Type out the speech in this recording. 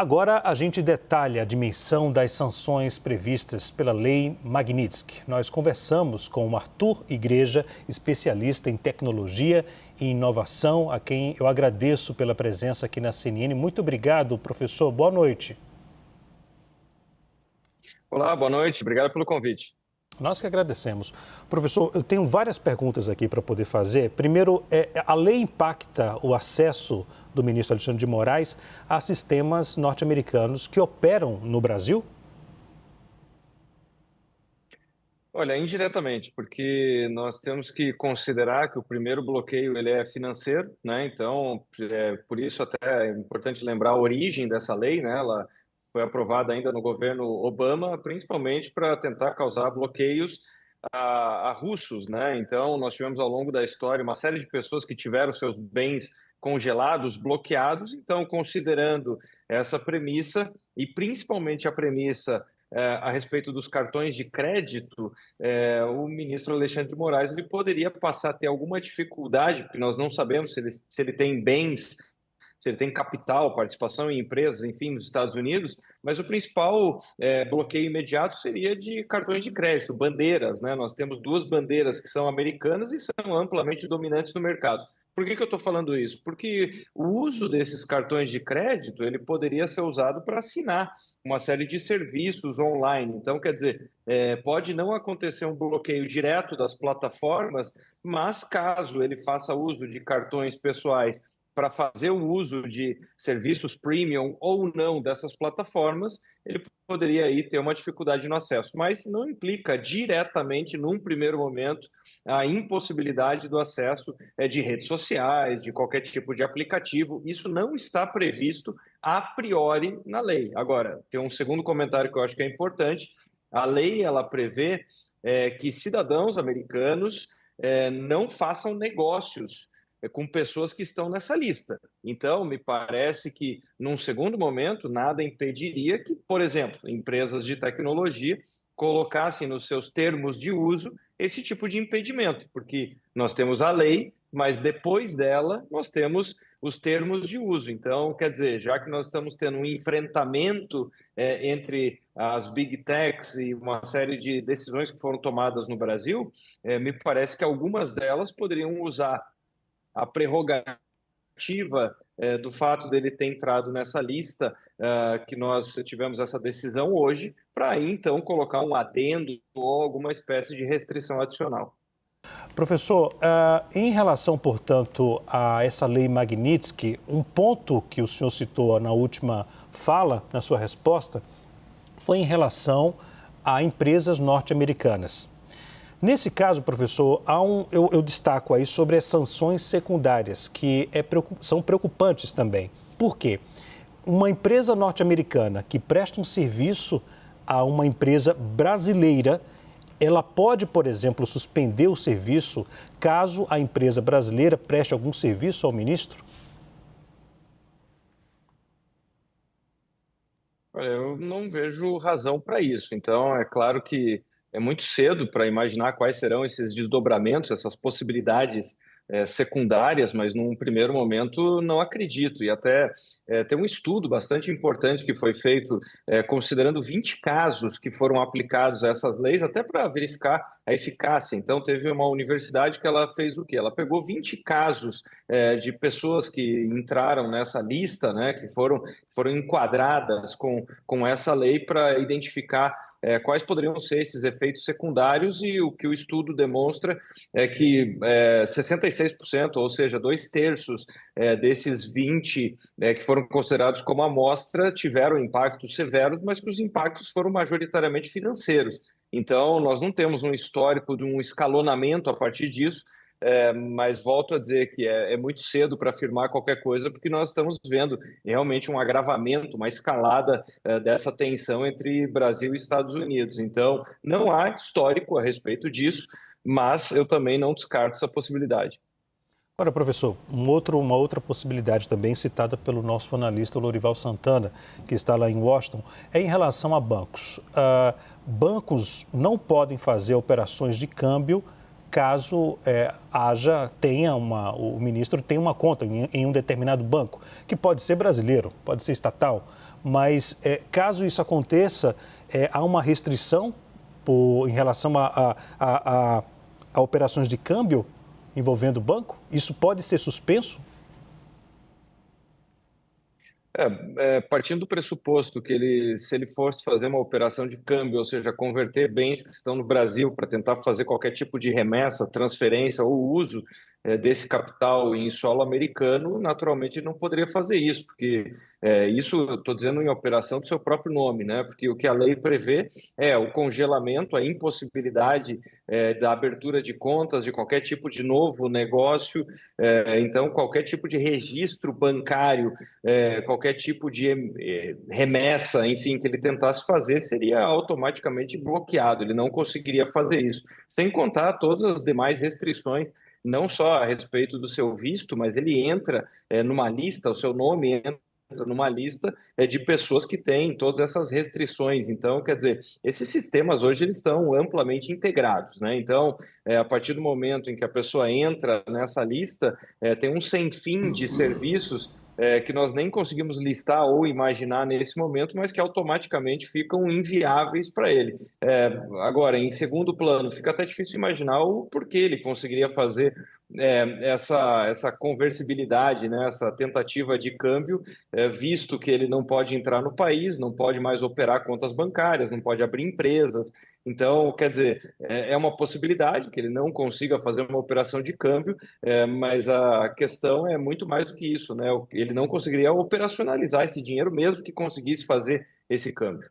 Agora a gente detalha a dimensão das sanções previstas pela Lei Magnitsky. Nós conversamos com o Arthur Igreja, especialista em tecnologia e inovação, a quem eu agradeço pela presença aqui na CNN. Muito obrigado, professor. Boa noite. Olá, boa noite. Obrigado pelo convite. Nós que agradecemos. Professor, eu tenho várias perguntas aqui para poder fazer. Primeiro, a lei impacta o acesso do ministro Alexandre de Moraes a sistemas norte-americanos que operam no Brasil? Olha, indiretamente, porque nós temos que considerar que o primeiro bloqueio ele é financeiro, né? Então, por isso até é importante lembrar a origem dessa lei, né? Ela foi aprovada ainda no governo Obama, principalmente para tentar causar bloqueios a russos, né? Então, nós tivemos ao longo da história uma série de pessoas que tiveram seus bens congelados, bloqueados. Então, considerando essa premissa e principalmente a premissa a respeito dos cartões de crédito, o ministro Alexandre de Moraes ele poderia passar a ter alguma dificuldade, porque nós não sabemos se ele tem bens, se ele tem capital, participação em empresas, enfim, nos Estados Unidos, mas o principal bloqueio imediato seria de cartões de crédito, bandeiras, né? Nós temos duas bandeiras que são americanas e são amplamente dominantes no mercado. Por que eu estou falando isso? Porque o uso desses cartões de crédito ele poderia ser usado para assinar uma série de serviços online. Então, quer dizer, pode não acontecer um bloqueio direto das plataformas, mas caso ele faça uso de cartões pessoais para fazer o uso de serviços premium ou não dessas plataformas, ele poderia aí ter uma dificuldade no acesso, mas não implica diretamente, num primeiro momento, a impossibilidade do acesso de redes sociais, de qualquer tipo de aplicativo. Isso não está previsto a priori na lei. Agora, tem um segundo comentário que eu acho que é importante. A lei ela prevê que cidadãos americanos não façam negócios com pessoas que estão nessa lista. Então, me parece que, num segundo momento, nada impediria que, por exemplo, empresas de tecnologia colocassem nos seus termos de uso esse tipo de impedimento, porque nós temos a lei, mas depois dela nós temos os termos de uso. Então, quer dizer, já que nós estamos tendo um enfrentamento entre as big techs e uma série de decisões que foram tomadas no Brasil, me parece que algumas delas poderiam usar a prerrogativa do fato dele ter entrado nessa lista, que nós tivemos essa decisão hoje, para aí então colocar um adendo ou alguma espécie de restrição adicional. Professor, em relação, portanto, a essa lei Magnitsky, um ponto que o senhor citou na última fala, na sua resposta, foi em relação a empresas norte-americanas. Nesse caso, professor, eu destaco aí sobre as sanções secundárias, que são preocupantes também. Por quê? Uma empresa norte-americana que presta um serviço a uma empresa brasileira, ela pode, por exemplo, suspender o serviço caso a empresa brasileira preste algum serviço ao ministro? Olha, eu não vejo razão para isso. Então, é claro que é muito cedo para imaginar quais serão esses desdobramentos, essas possibilidades secundárias, mas num primeiro momento não acredito. E até tem um estudo bastante importante que foi feito considerando 20 casos que foram aplicados a essas leis, até para verificar a eficácia. Então, teve uma universidade que ela fez o quê? Ela pegou 20 casos de pessoas que entraram nessa lista, né, que foram enquadradas com essa lei para identificar quais poderiam ser esses efeitos secundários, e o que o estudo demonstra é que 66%, ou seja, 2/3 desses 20 que foram considerados como amostra, tiveram impactos severos, mas que os impactos foram majoritariamente financeiros. Então, nós não temos um histórico de um escalonamento a partir disso, mas volto a dizer que é muito cedo para afirmar qualquer coisa, porque nós estamos vendo realmente um agravamento, uma escalada dessa tensão entre Brasil e Estados Unidos. Então, não há histórico a respeito disso, mas eu também não descarto essa possibilidade. Agora, professor, uma outra possibilidade também citada pelo nosso analista Lorival Santana, que está lá em Washington, é em relação a bancos. Bancos não podem fazer operações de câmbio caso o ministro tenha uma conta em um determinado banco, que pode ser brasileiro, pode ser estatal, mas caso isso aconteça, há uma restrição em relação a operações de câmbio envolvendo o banco? Isso pode ser suspenso? Partindo do pressuposto que se ele fosse fazer uma operação de câmbio, ou seja, converter bens que estão no Brasil para tentar fazer qualquer tipo de remessa, transferência ou uso desse capital em solo americano, naturalmente ele não poderia fazer isso, porque isso eu estou dizendo em operação do seu próprio nome, né? Porque o que a lei prevê é o congelamento, a impossibilidade da abertura de contas de qualquer tipo de novo negócio, então qualquer tipo de registro bancário, qualquer tipo de remessa, enfim, que ele tentasse fazer seria automaticamente bloqueado, ele não conseguiria fazer isso. Sem contar todas as demais restrições, não só a respeito do seu visto, mas ele entra numa lista, o seu nome entra numa lista de pessoas que têm todas essas restrições. Então, quer dizer, esses sistemas hoje eles estão amplamente integrados, né? Então, a partir do momento em que a pessoa entra nessa lista, tem um sem fim de serviços que nós nem conseguimos listar ou imaginar nesse momento, mas que automaticamente ficam inviáveis para ele. Agora, em segundo plano, fica até difícil imaginar o porquê ele conseguiria fazer essa conversibilidade, né, essa tentativa de câmbio, visto que ele não pode entrar no país, não pode mais operar contas bancárias, não pode abrir empresas. Então, quer dizer, é uma possibilidade que ele não consiga fazer uma operação de câmbio, mas a questão é muito mais do que isso, né? Ele não conseguiria operacionalizar esse dinheiro mesmo que conseguisse fazer esse câmbio.